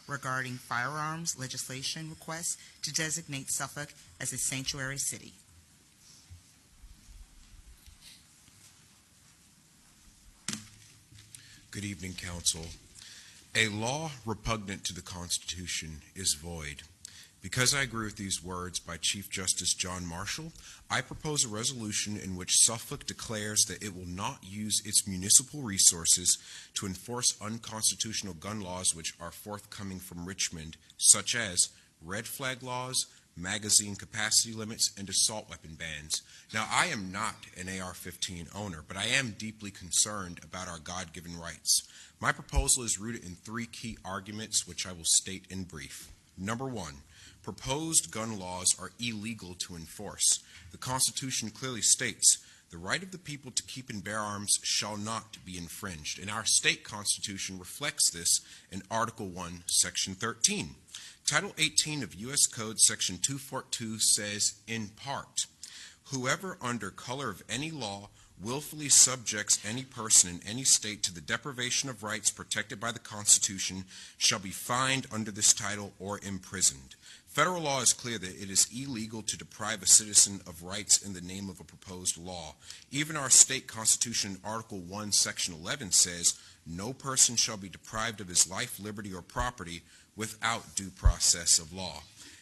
regarding firearms legislation request to designate Suffolk as a sanctuary city. Good evening, Council. A law repugnant to the Constitution is void. Because I agree with these words by Chief Justice John Marshall, I propose a resolution in which Suffolk declares that it will not use its municipal resources to enforce unconstitutional gun laws which are forthcoming from Richmond, such as red flag laws, magazine capacity limits, and assault weapon bans. Now, I am not an AR-15 owner, but I am deeply concerned about our God-given rights. My proposal is rooted in three key arguments, which I will state in brief. Number one, proposed gun laws are illegal to enforce. The Constitution clearly states, the right of the people to keep and bear arms shall not be infringed, and our state constitution reflects this in Article 1, Section 13. Title 18 of U.S. Code Section 242 says, in part, whoever under color of any law willfully subjects any person in any state to the deprivation of rights protected by the Constitution shall be fined under this title or imprisoned. Federal law is clear that it is illegal to deprive a citizen of rights in the name of a proposed law. Even our state constitution, Article 1, Section 11 says, no person shall be deprived of his life, liberty, or property without due process of law.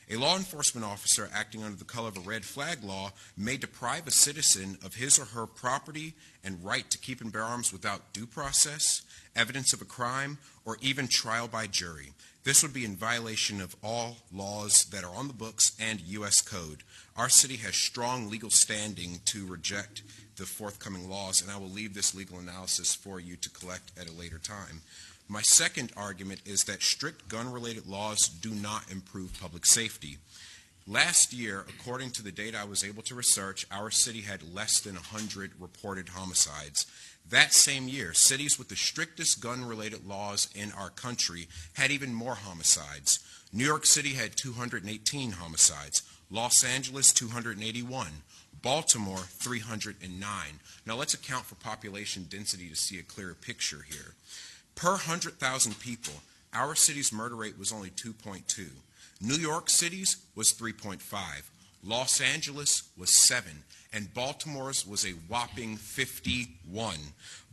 A law enforcement officer acting under the color of a red flag law may deprive a citizen of his or her property and right to keep and bear arms without due process, evidence of a crime, or even trial by jury. This would be in violation of all laws that are on the books and U.S. Code. Our city has strong legal standing to reject the forthcoming laws, and I will leave this legal analysis for you to collect at a later time. My second argument is that strict gun-related laws do not improve public safety. Last year, according to the data I was able to research, our city had less than 100 reported homicides. That same year, cities with the strictest gun-related laws in our country had even more homicides. New York City had 218 homicides, Los Angeles 281, Baltimore 309. Now let's account for population density to see a clearer picture here. Per 100,000 people, our city's murder rate was only 2.2. New York City's was 3.5. Los Angeles was 7, and Baltimore's was a whopping 51.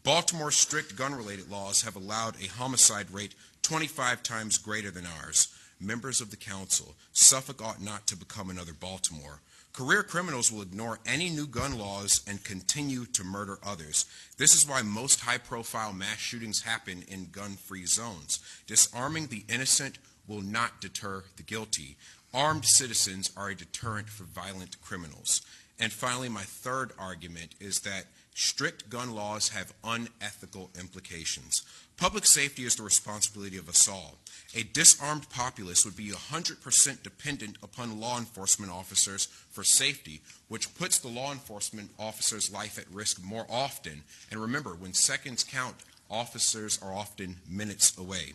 Baltimore's strict gun-related laws have allowed a homicide rate 25 times greater than ours. Members of the council, Suffolk ought not to become another Baltimore. Career criminals will ignore any new gun laws and continue to murder others. This is why most high-profile mass shootings happen in gun-free zones. Disarming the innocent will not deter the guilty. Armed citizens are a deterrent for violent criminals. And finally, my third argument is that strict gun laws have unethical implications. Public safety is the responsibility of us all. A disarmed populace would be 100% dependent upon law enforcement officers for safety, which puts the law enforcement officer's life at risk more often. And remember, when seconds count, officers are often minutes away.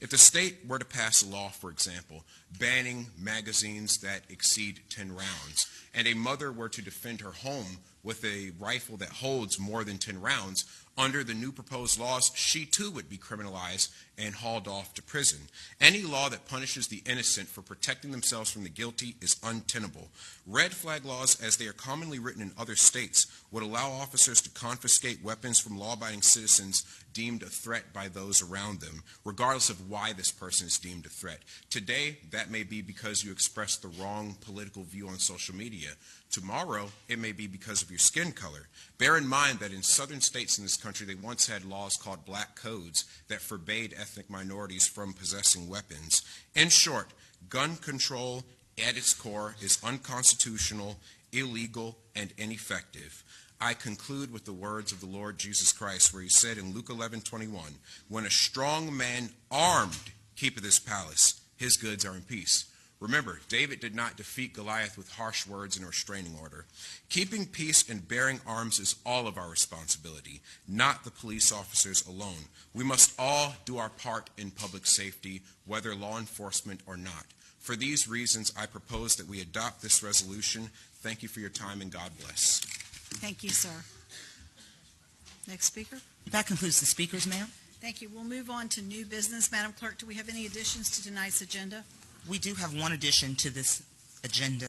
If the state were to pass a law, for example, banning magazines that exceed 10 rounds, and a mother were to defend her home with a rifle that holds more than 10 rounds, under the new proposed laws, she too would be criminalized and hauled off to prison. Any law that punishes the innocent for protecting themselves from the guilty is untenable. Red flag laws, as they are commonly written in other states, would allow officers to confiscate weapons from law-abiding citizens deemed a threat by those around them, regardless of why this person is deemed a threat. Today, that may be because you expressed the wrong political view on social media. Tomorrow, it may be because of your skin color. Bear in mind that in southern states in this country, they once had laws called black codes that forbade ethnic minorities from possessing weapons. In short, gun control at its core is unconstitutional, illegal, and ineffective. I conclude with the words of the Lord Jesus Christ, where he said in Luke 11:21, when a strong man armed keepeth his palace, his goods are in peace. Remember, David did not defeat Goliath with harsh words and a restraining order. Keeping peace and bearing arms is all of our responsibility, not the police officers alone. We must all do our part in public safety, whether law enforcement or not. For these reasons, I propose that we adopt this resolution. Thank you for your time, and God bless. Thank you, sir. Next speaker. That concludes the speakers, ma'am. Thank you. We'll move on to new business. Madam Clerk, do we have any additions to tonight's agenda? We do have one addition to this agenda